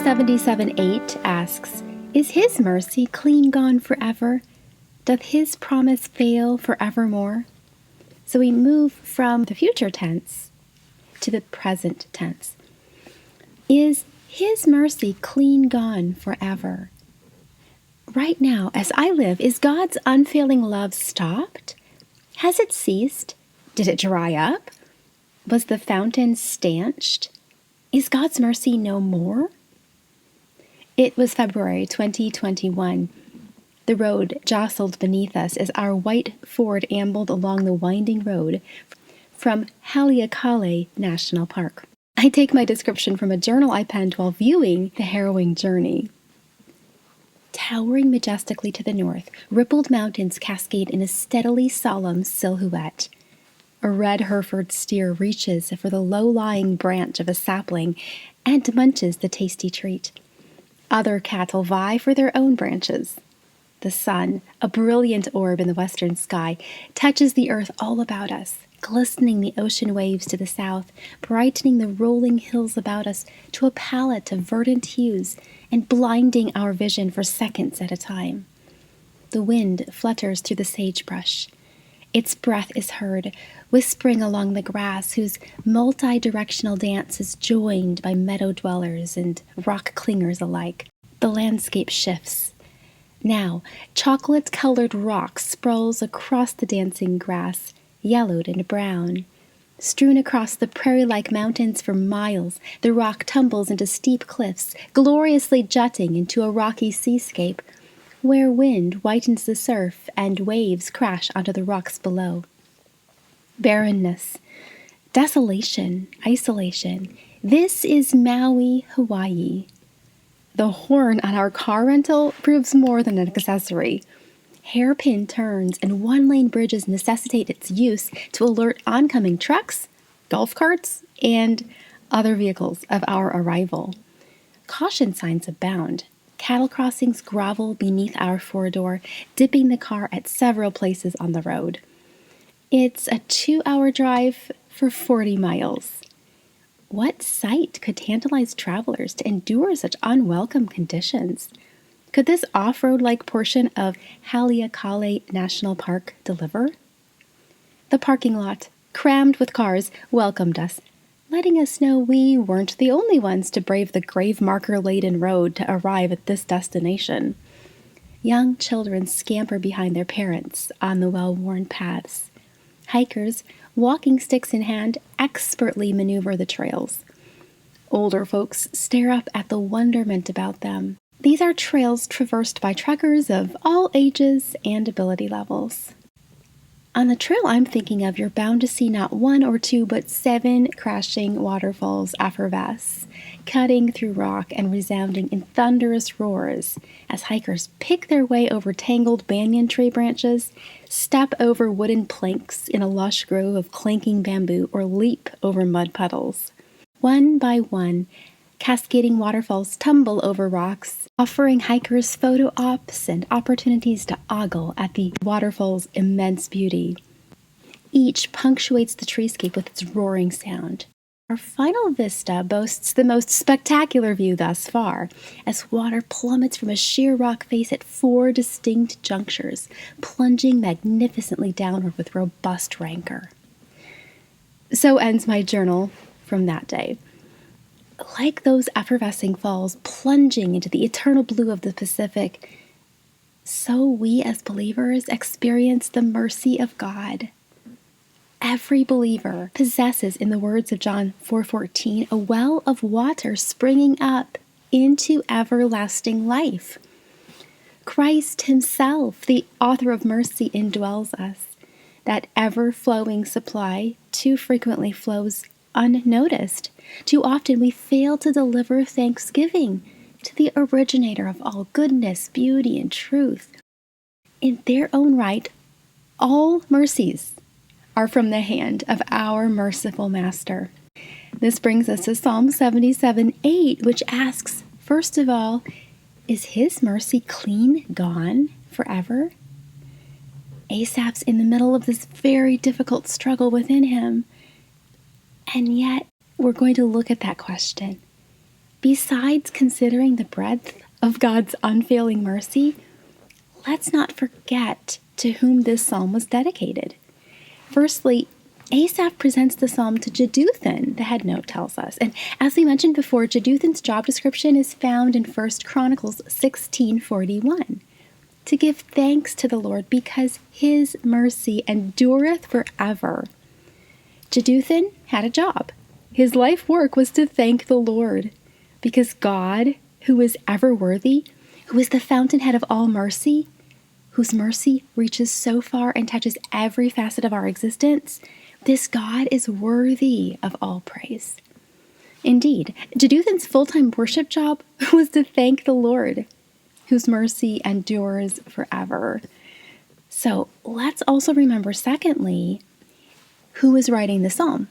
77:8 asks, "Is his mercy clean gone forever? Doth his promise fail forevermore?" So we move from the future tense to the present tense. Is his mercy clean gone forever? Right now, as I live, is God's unfailing love stopped? Has it ceased? Did it dry up? Was the fountain stanched? Is God's mercy no more? It was February 2021. The road jostled beneath us as our white Ford ambled along the winding road from Haleakala National Park. I take my description from a journal I penned while viewing the harrowing journey. Towering majestically to the north, rippled mountains cascade in a steadily solemn silhouette. A red Hereford steer reaches for the low-lying branch of a sapling and munches the tasty treat. Other cattle vie for their own branches. The sun, a brilliant orb in the western sky, touches the earth all about us, glistening the ocean waves to the south, brightening the rolling hills about us to a palette of verdant hues, and blinding our vision for seconds at a time. The wind flutters through the sagebrush. Its breath is heard, whispering along the grass, whose multi-directional dance is joined by meadow dwellers and rock clingers alike. The landscape shifts. Now, chocolate-colored rock sprawls across the dancing grass, yellowed and brown. Strewn across the prairie-like mountains for miles, the rock tumbles into steep cliffs, gloriously jutting into a rocky seascape, where wind whitens the surf and waves crash onto the rocks below. Barrenness, desolation, isolation. This is Maui, Hawaii. The horn on our car rental proves more than an accessory. Hairpin turns and one-lane bridges necessitate its use to alert oncoming trucks, golf carts, and other vehicles of our arrival. Caution signs abound. Cattle crossings grovel beneath our four-door, dipping the car at several places on the road. It's a 2-hour drive for 40 miles. What sight could tantalize travelers to endure such unwelcome conditions? Could this off-road-like portion of Haleakala National Park deliver? The parking lot, crammed with cars, welcomed us, letting us know we weren't the only ones to brave the grave marker-laden road to arrive at this destination. Young children scamper behind their parents on the well-worn paths. Hikers, walking sticks in hand, expertly maneuver the trails. Older folks stare up at the wonderment about them. These are trails traversed by trekkers of all ages and ability levels. On the trail I'm thinking of, you're bound to see not 1 or 2, but 7 crashing waterfalls effervesce, cutting through rock and resounding in thunderous roars as hikers pick their way over tangled banyan tree branches, step over wooden planks in a lush grove of clanking bamboo, or leap over mud puddles. One by one, cascading waterfalls tumble over rocks, offering hikers photo ops and opportunities to ogle at the waterfall's immense beauty. Each punctuates the treescape with its roaring sound. Our final vista boasts the most spectacular view thus far, as water plummets from a sheer rock face at 4 distinct junctures, plunging magnificently downward with robust rancor. So ends my journal from that day. Like those effervescing falls plunging into the eternal blue of the Pacific, so we as believers experience the mercy of God. Every believer possesses, in the words of John 4:14, a well of water springing up into everlasting life. Christ himself, the author of mercy, indwells us. That ever-flowing supply too frequently flows unnoticed. Too often we fail to deliver thanksgiving to the originator of all goodness, beauty, and truth. In their own right, all mercies are from the hand of our merciful Master. This brings us to Psalm 77:8, which asks, first of all, is his mercy clean gone forever? Asaph's in the middle of this very difficult struggle within him. And yet, we're going to look at that question. Besides considering the breadth of God's unfailing mercy, let's not forget to whom this psalm was dedicated. Firstly, Asaph presents the psalm to Jeduthan, the headnote tells us. And as we mentioned before, Jeduthan's job description is found in 1 Chronicles 16:41. To give thanks to the Lord because his mercy endureth forever. Jeduthan had a job. His life work was to thank the Lord because God, who is ever worthy, who is the fountainhead of all mercy, whose mercy reaches so far and touches every facet of our existence, this God is worthy of all praise. Indeed, Jeduthan's full-time worship job was to thank the Lord, whose mercy endures forever. So let's also remember, secondly, who is writing the psalm.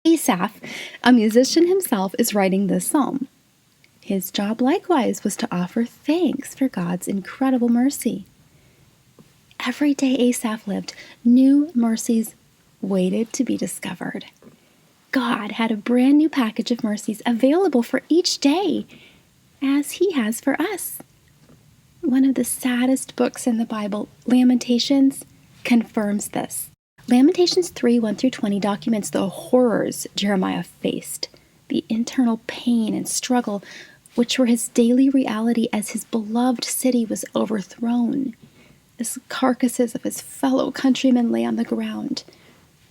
Asaph, a musician himself, is writing this psalm. His job likewise was to offer thanks for God's incredible mercy. Every day Asaph lived, new mercies waited to be discovered. God had a brand new package of mercies available for each day, as he has for us. One of the saddest books in the Bible, Lamentations, confirms this. Lamentations 3:1-20 documents the horrors Jeremiah faced, the internal pain and struggle which were his daily reality as his beloved city was overthrown, as carcasses of his fellow countrymen lay on the ground,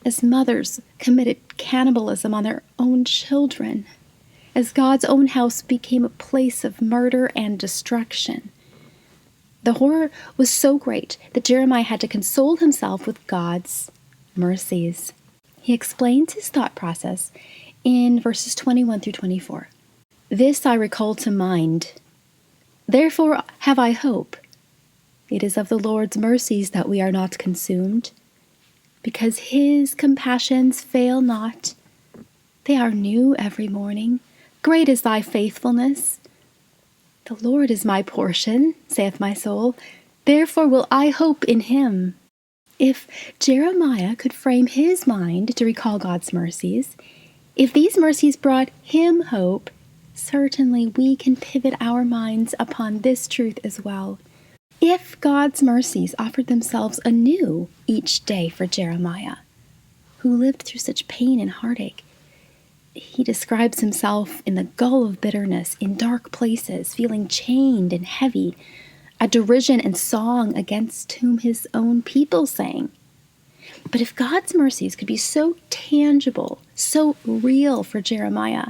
as mothers committed cannibalism on their own children, as God's own house became a place of murder and destruction. The horror was so great that Jeremiah had to console himself with God's mercies. He explains his thought process in verses 21-24. This I recall to mind. Therefore have I hope. It is of the Lord's mercies that we are not consumed, because his compassions fail not. They are new every morning. Great is thy faithfulness. The Lord is my portion, saith my soul. Therefore will I hope in him. If Jeremiah could frame his mind to recall God's mercies, if these mercies brought him hope, certainly we can pivot our minds upon this truth as well. If God's mercies offered themselves anew each day for Jeremiah, who lived through such pain and heartache, he describes himself in the gulf of bitterness, in dark places, feeling chained and heavy, a derision and song against whom his own people sang. But if God's mercies could be so tangible, so real for Jeremiah,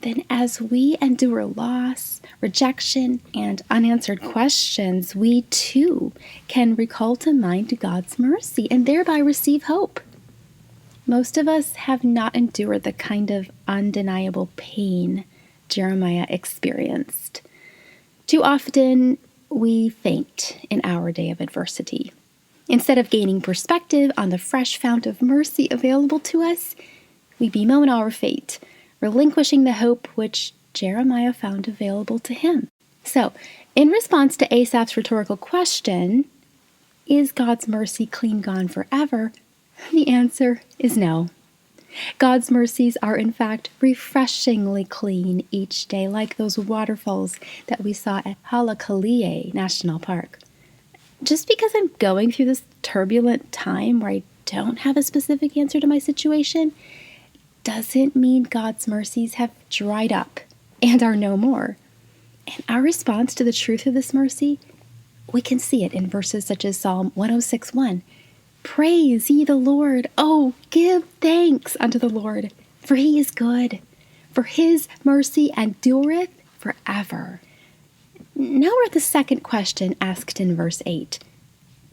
then as we endure loss, rejection, and unanswered questions, we too can recall to mind God's mercy and thereby receive hope. Most of us have not endured the kind of undeniable pain Jeremiah experienced. Too often, we faint in our day of adversity. Instead of gaining perspective on the fresh fount of mercy available to us, we bemoan our fate, relinquishing the hope which Jeremiah found available to him. So, in response to Asaph's rhetorical question, is God's mercy clean gone forever? The answer is no. God's mercies are in fact refreshingly clean each day, like those waterfalls that we saw at Halakalia National Park. Just because I'm going through this turbulent time where I don't have a specific answer to my situation, doesn't mean God's mercies have dried up and are no more. And our response to the truth of this mercy, we can see it in verses such as Psalm 106:1. Praise ye the Lord. Oh, give thanks unto the Lord, for he is good, for his mercy endureth forever. Now we're at the second question asked in verse 8.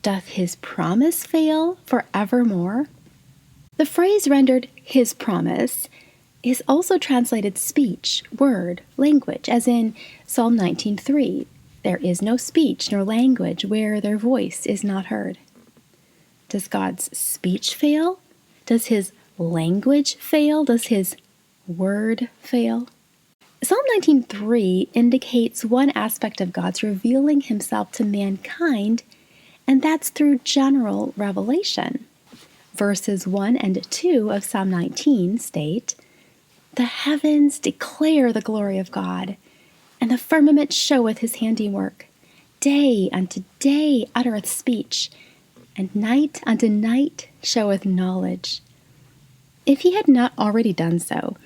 Doth his promise fail forevermore? The phrase rendered his promise is also translated speech, word, language, as in Psalm 19:3. There is no speech nor language where their voice is not heard. Does God's speech fail? Does his language fail? Does his word fail? Psalm 19:3 indicates one aspect of God's revealing himself to mankind, and that's through general revelation. Verses 1 and 2 of Psalm 19 state, The heavens declare the glory of God, and the firmament showeth his handiwork. Day unto day uttereth speech, and night unto night showeth knowledge. If he had not already done so,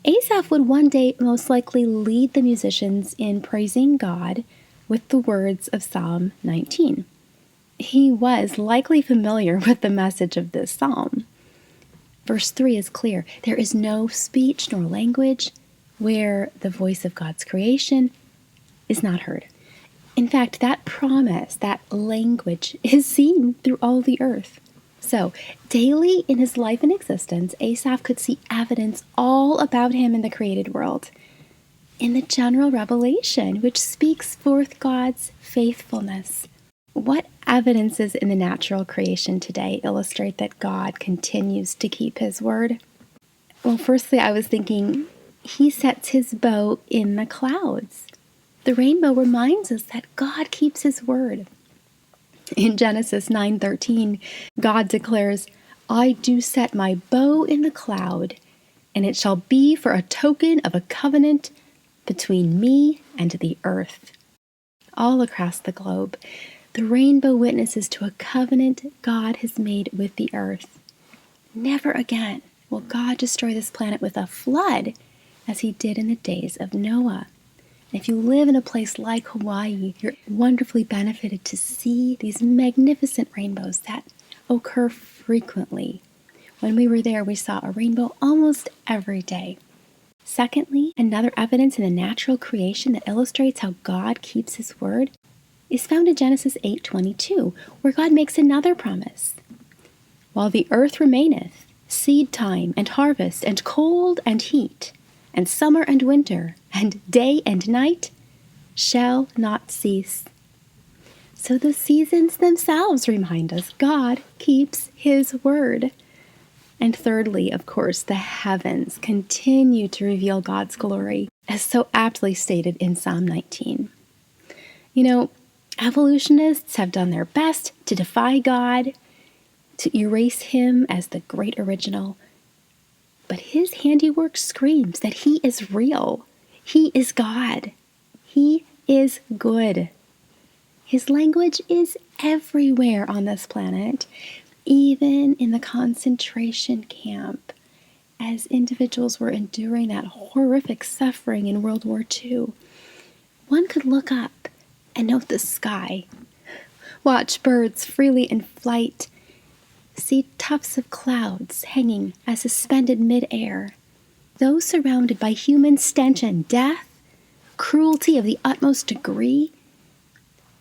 Asaph would one day most likely lead the musicians in praising God with the words of Psalm 19. He was likely familiar with the message of this psalm. Verse 3 is clear. There is no speech nor language where the voice of God's creation is not heard. In fact, that promise, that language, is seen through all the earth. So, daily in his life and existence, Asaph could see evidence all about him in the created world, in the general revelation, which speaks forth God's faithfulness. What evidences in the natural creation today illustrate that God continues to keep his word? Well, firstly, I was thinking he sets his bow in the clouds. The rainbow reminds us that God keeps his word. In Genesis 9:13, God declares, I do set my bow in the cloud, and it shall be for a token of a covenant between me and the earth. All across the globe, the rainbow witnesses to a covenant God has made with the earth. Never again will God destroy this planet with a flood as he did in the days of Noah. If you live in a place like Hawaii, you're wonderfully benefited to see these magnificent rainbows that occur frequently. When we were there, we saw a rainbow almost every day. Secondly, another evidence in the natural creation that illustrates how God keeps his word is found in Genesis 8:22, where God makes another promise. While the earth remaineth, seed time and harvest and cold and heat, and summer and winter, and day and night shall not cease. So the seasons themselves remind us God keeps his word. And thirdly, of course, the heavens continue to reveal God's glory, as so aptly stated in Psalm 19. You know, evolutionists have done their best to defy God, to erase him as the great original, but his handiwork screams that he is real. He is God. He is good. His language is everywhere on this planet, even in the concentration camp, as individuals were enduring that horrific suffering in World War II. One could look up and note the sky, watch birds freely in flight, see tufts of clouds hanging as suspended mid-air. Though surrounded by human stench and death, cruelty of the utmost degree,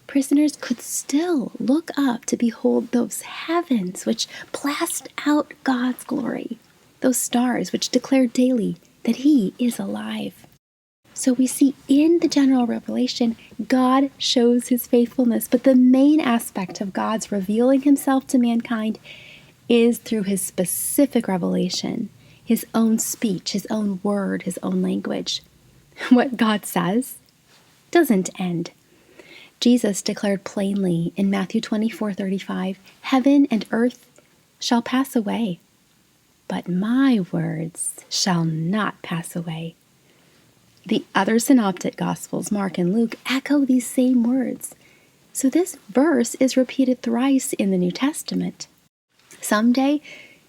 prisoners could still look up to behold those heavens which blast out God's glory, those stars which declare daily that he is alive. So we see in the general revelation, God shows his faithfulness, but the main aspect of God's revealing himself to mankind is through his specific revelation, his own speech, his own word, his own language. What God says doesn't end. Jesus declared plainly in Matthew 24:35, heaven and earth shall pass away, but my words shall not pass away. The other synoptic gospels, Mark and Luke, echo these same words. So this verse is repeated thrice in the New Testament. Someday,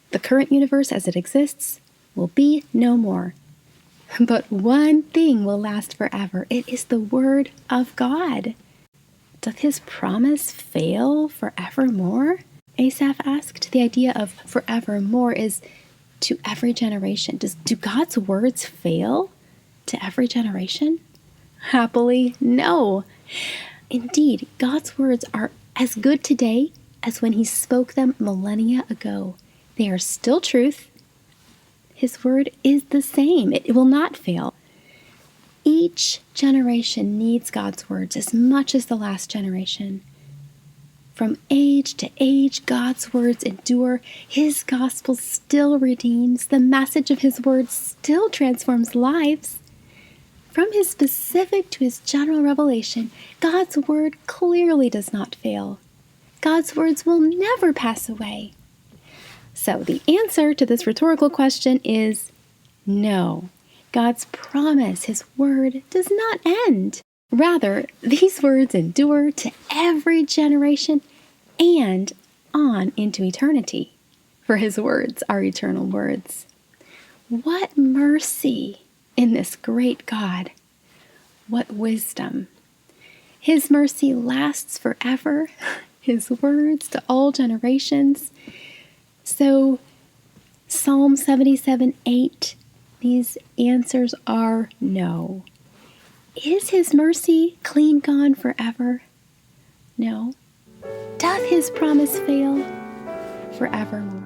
the current universe as it exists will be no more. But one thing will last forever. It is the word of God. Doth his promise fail forevermore? Asaph asked. The idea of forevermore is to every generation. Do God's words fail to every generation? Happily, no. Indeed, God's words are as good today as when he spoke them millennia ago. They are still truth. His word is the same. It will not fail. Each generation needs God's words as much as the last generation. From age to age, God's words endure. His gospel still redeems. The message of his words still transforms lives. From his specific to his general revelation, God's word clearly does not fail. God's words will never pass away. So the answer to this rhetorical question is no. God's promise, His word, does not end. Rather, these words endure to every generation and on into eternity, for His words are eternal words. What mercy in this great God! What wisdom! His mercy lasts forever, His words to all generations. So, Psalm 77:8, these answers are no. Is His mercy clean gone forever? No. Doth His promise fail? Forevermore.